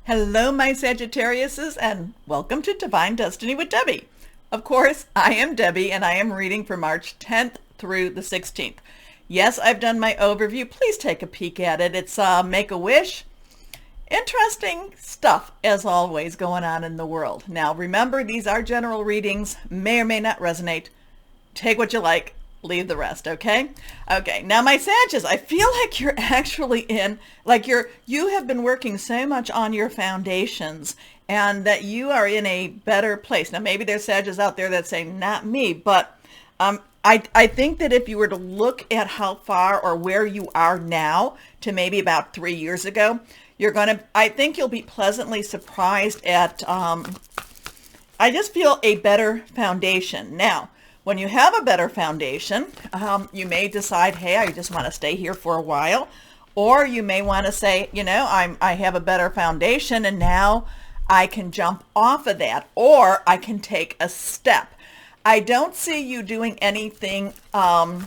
Hello, my Sagittariuses, and welcome to Divine Destiny with Debbie. Of course, I am Debbie, and I am reading for March 10th through the 16th. Yes, I've done my overview. Please take a peek at it. It's Make-A-Wish. Interesting stuff, as always, going on in the world. Now, remember, these are general readings, may or may not resonate. Take what you like. Leave the rest, okay? Okay, now my Sagittarius, I feel like you're actually you have been working so much on your foundations and that you are in a better place. Now, maybe there's Sagittarius out there that say, not me, but I think that if you were to look at how far or where you are now to maybe about 3 years ago, I think you'll be pleasantly surprised at, I just feel a better foundation. Now, when you have a better foundation, you may decide, hey, I just want to stay here for a while. Or you may want to say, I have a better foundation and now I can jump off of that, or I can take a step. I don't see you doing anything. I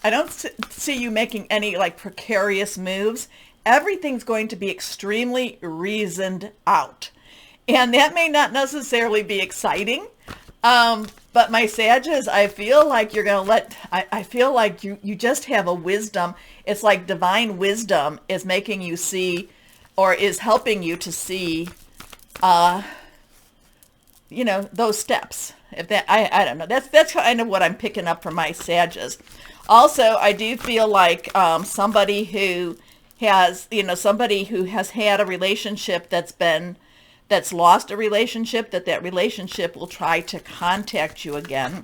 don't see you making any precarious moves. Everything's going to be extremely reasoned out. And that may not necessarily be exciting. But my Sagittarius, I feel like you're going to I feel like you just have a wisdom. It's like divine wisdom is making you see, or is helping you to see, those steps. If that, I don't know. That's kind of what I'm picking up from my Sagittarius. Also, I do feel like, somebody who has had a relationship that's lost a relationship, that relationship will try to contact you again,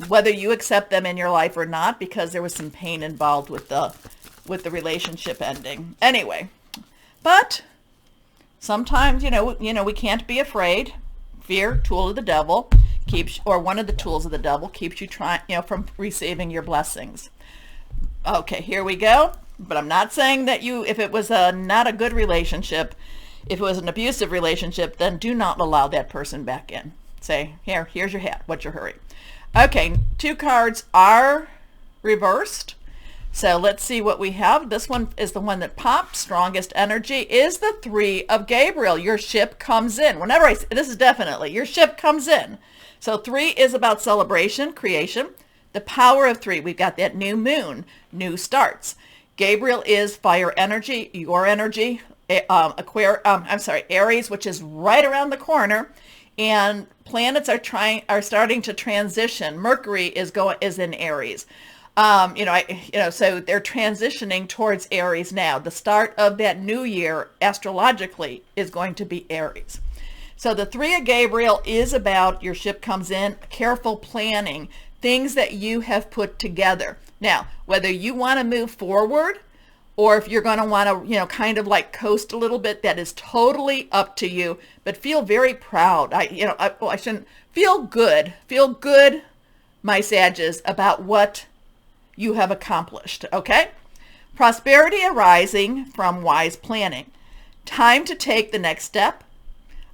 whether you accept them in your life or not, because there was some pain involved with the relationship ending. Anyway, but sometimes we can't be afraid. Fear, tool of the devil, or one of the tools of the devil, keeps you from receiving your blessings. Okay, here we go. But I'm not saying that if it was not a good relationship, if it was an abusive relationship, then do not allow that person back in. Say, here's your hat. What's your hurry? Okay, 2 cards are reversed. So let's see what we have. This one is the one that popped. Strongest energy is the 3 of Gabriel. Your ship comes in. Whenever I say, this is definitely, your ship comes in. So 3 is about celebration, creation. The power of 3, we've got that new moon, new starts. Gabriel is fire energy, your energy. Aries, which is right around the corner, and planets are starting to transition. Mercury is in Aries. So they're transitioning towards Aries now. The start of that new year astrologically is going to be Aries. So the 3 of Gabriel is about your ship comes in, careful planning, things that you have put together. Now, whether you want to move forward or if you're going to want to, kind of coast a little bit, that is totally up to you. But feel very proud. I shouldn't feel good. Feel good, my Sagittarius, about what you have accomplished. Okay? Prosperity arising from wise planning. Time to take the next step.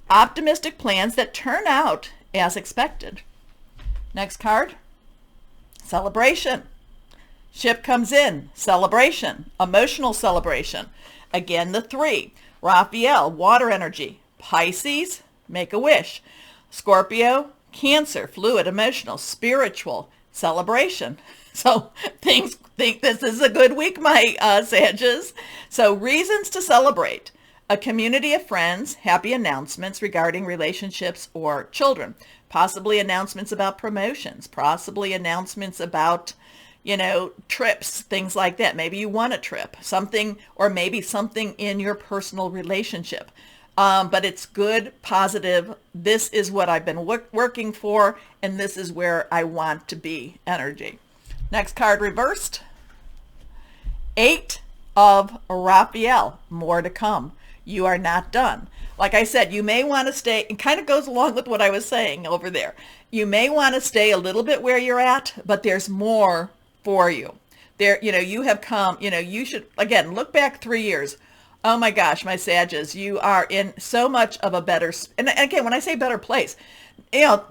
Optimistic plans that turn out as expected. Next card. Celebration. Ship comes in, celebration, emotional celebration. Again, the 3. Raphael, water energy. Pisces, Make-A-Wish. Scorpio, Cancer, fluid, emotional, spiritual, celebration. So think this is a good week, my Sagittarius. So reasons to celebrate. A community of friends, happy announcements regarding relationships or children. Possibly announcements about promotions. Possibly announcements about trips, things like that. Maybe you want a trip, something, or maybe something in your personal relationship. But it's good, positive. This is what I've been working for, and this is where I want to be energy. Next card reversed. 8 of Raphael. More to come. You are not done. Like I said, you may want to stay. It kind of goes along with what I was saying over there. You may want to stay a little bit where you're at, but there's more for you. You have come, you should, again, look back 3 years. Oh my gosh, my Sagittarius, you are in so much of a better, and again, when I say better place,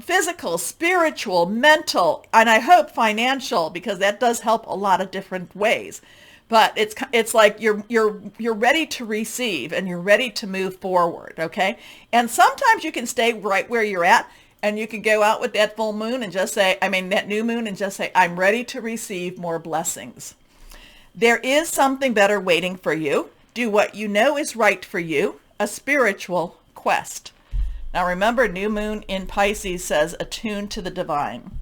physical, spiritual, mental, and I hope financial, because that does help a lot of different ways. but it's like you're ready to receive and you're ready to move forward, okay? And sometimes you can stay right where you're at, and you can go out with that full moon and just say, that new moon, and just say, I'm ready to receive more blessings. There is something better waiting for you. Do what you know is right for you, a spiritual quest. Now remember, new moon in Pisces says attuned to the divine.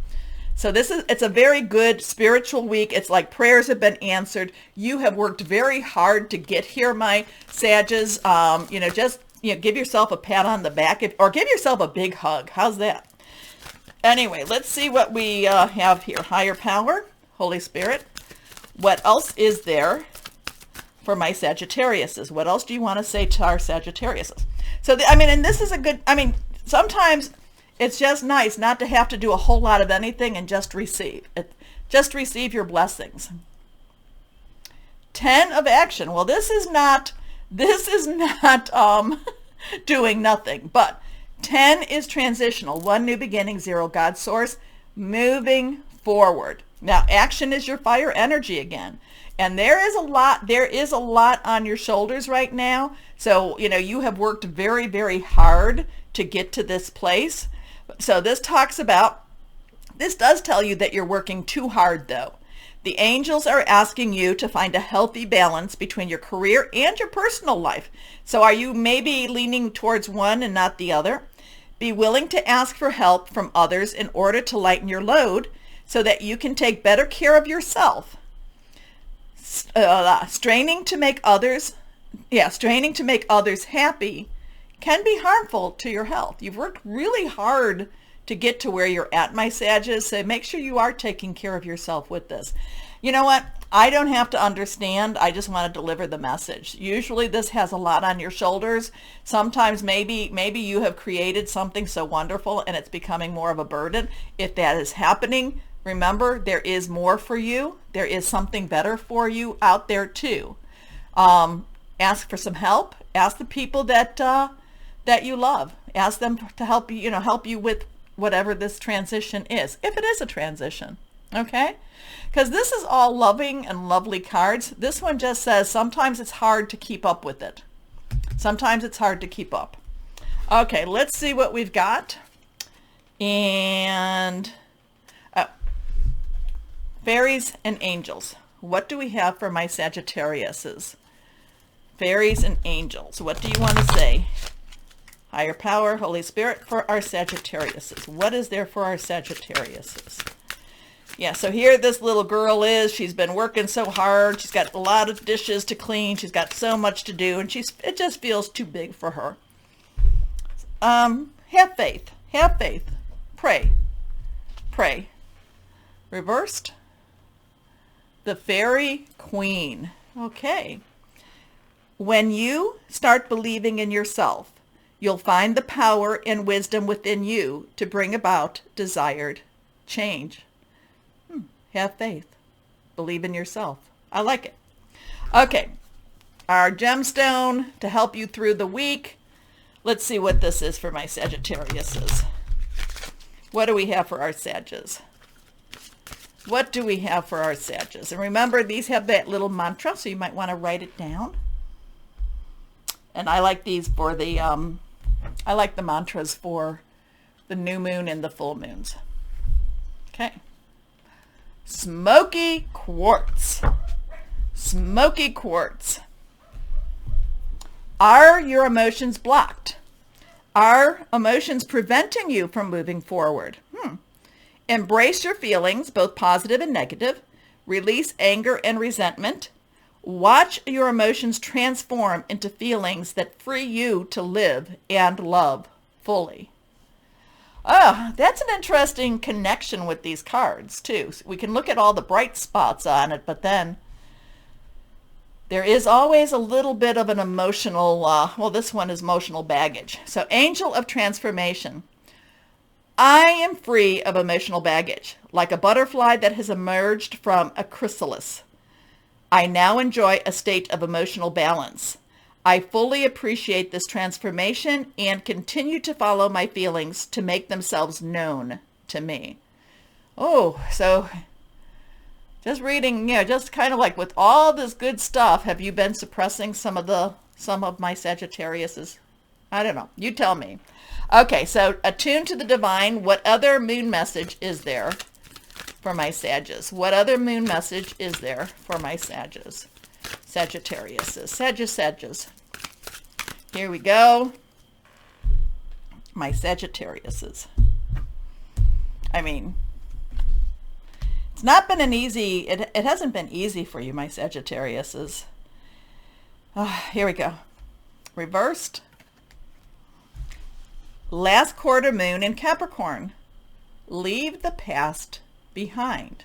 So it's a very good spiritual week. It's like prayers have been answered. You have worked very hard to get here, my Sages. Give yourself a pat on the back, or give yourself a big hug. How's that? Anyway, let's see what we have here. Higher power, Holy Spirit. What else is there for my Sagittariuses? What else do you want to say to our Sagittariuses? So, and this is a good, sometimes it's just nice not to have to do a whole lot of anything and just receive. Just receive your blessings. 10 of action. Well, this is not doing nothing, but 10 is transitional. 1 new beginning, 0 God source, moving forward. Now, action is your fire energy again. And there is a lot on your shoulders right now. So, you have worked very, very hard to get to this place. So this does tell you that you're working too hard, though. The angels are asking you to find a healthy balance between your career and your personal life. So are you maybe leaning towards one and not the other? Be willing to ask for help from others in order to lighten your load so that you can take better care of yourself. Straining to make others happy can be harmful to your health. You've worked really hard to get to where you're at, my Sages, so make sure you are taking care of yourself with this. You know what? I don't have to understand. I just want to deliver the message. Usually this has a lot on your shoulders. Sometimes maybe you have created something so wonderful and it's becoming more of a burden. If that is happening, remember, there is more for you. There is something better for you out there too. Ask for some help. Ask the people that you love. Ask them to help you with whatever this transition is, if it is a transition, okay? Because this is all loving and lovely cards. This one just says sometimes it's hard to keep up with it. Sometimes it's hard to keep up. Okay, let's see what we've got. And fairies and angels. What do we have for my Sagittariuses? Fairies and angels. What do you want to say? Higher power, Holy Spirit, for our Sagittariuses. What is there for our Sagittariuses? Yeah, so here this little girl is. She's been working so hard. She's got a lot of dishes to clean. She's got so much to do, and it just feels too big for her. Have faith. Have faith. Pray. Pray. Reversed. The Fairy Queen. Okay. When you start believing in yourself, you'll find the power and wisdom within you to bring about desired change. Have faith. Believe in yourself. I like it. Okay. Our gemstone to help you through the week. Let's see what this is for my Sagittariuses. What do we have for our Sages? What do we have for our Sages? And remember, these have that little mantra, so you might want to write it down. And I like these for the, I like the mantras for the new moon and the full moons. Okay. Smoky quartz. Smoky quartz. Are your emotions blocked? Are emotions preventing you from moving forward? Embrace your feelings, both positive and negative. Release anger and resentment. Watch your emotions transform into feelings that free you to live and love fully. Oh, that's an interesting connection with these cards, too. We can look at all the bright spots on it, but then there is always a little bit of an emotional, well, this one is emotional baggage. So, Angel of Transformation. I am free of emotional baggage, like a butterfly that has emerged from a chrysalis. I now enjoy a state of emotional balance. I fully appreciate this transformation and continue to follow my feelings to make themselves known to me. Oh, so Just reading, just kind of like with all this good stuff, have you been suppressing some of my Sagittariuses? I don't know. You tell me. Okay, so attuned to the divine. What other moon message is there for my Sages? What other moon message is there for my Sages? Sagittariuses. Sages. Here we go. My Sagittariuses. I mean, it's not been an easy, it hasn't been easy for you, my Sagittariuses. Here we go. Reversed. Last quarter moon in Capricorn. Leave the past behind.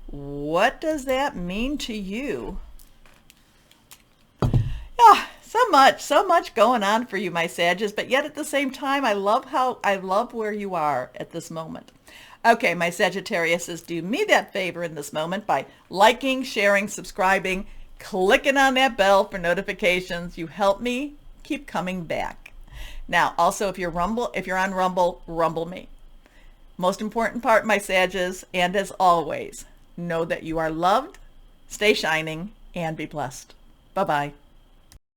What does that mean to you? Yeah, so much going on for you, my Sages, but yet at the same time, I love where you are at this moment. Okay, my Sagittariuses, do me that favor in this moment by liking, sharing, subscribing, clicking on that bell for notifications. You help me keep coming back. Now, also, if you're on Rumble, rumble me. Most important part, my Sages, and as always, know that you are loved, stay shining, and be blessed. Bye-bye.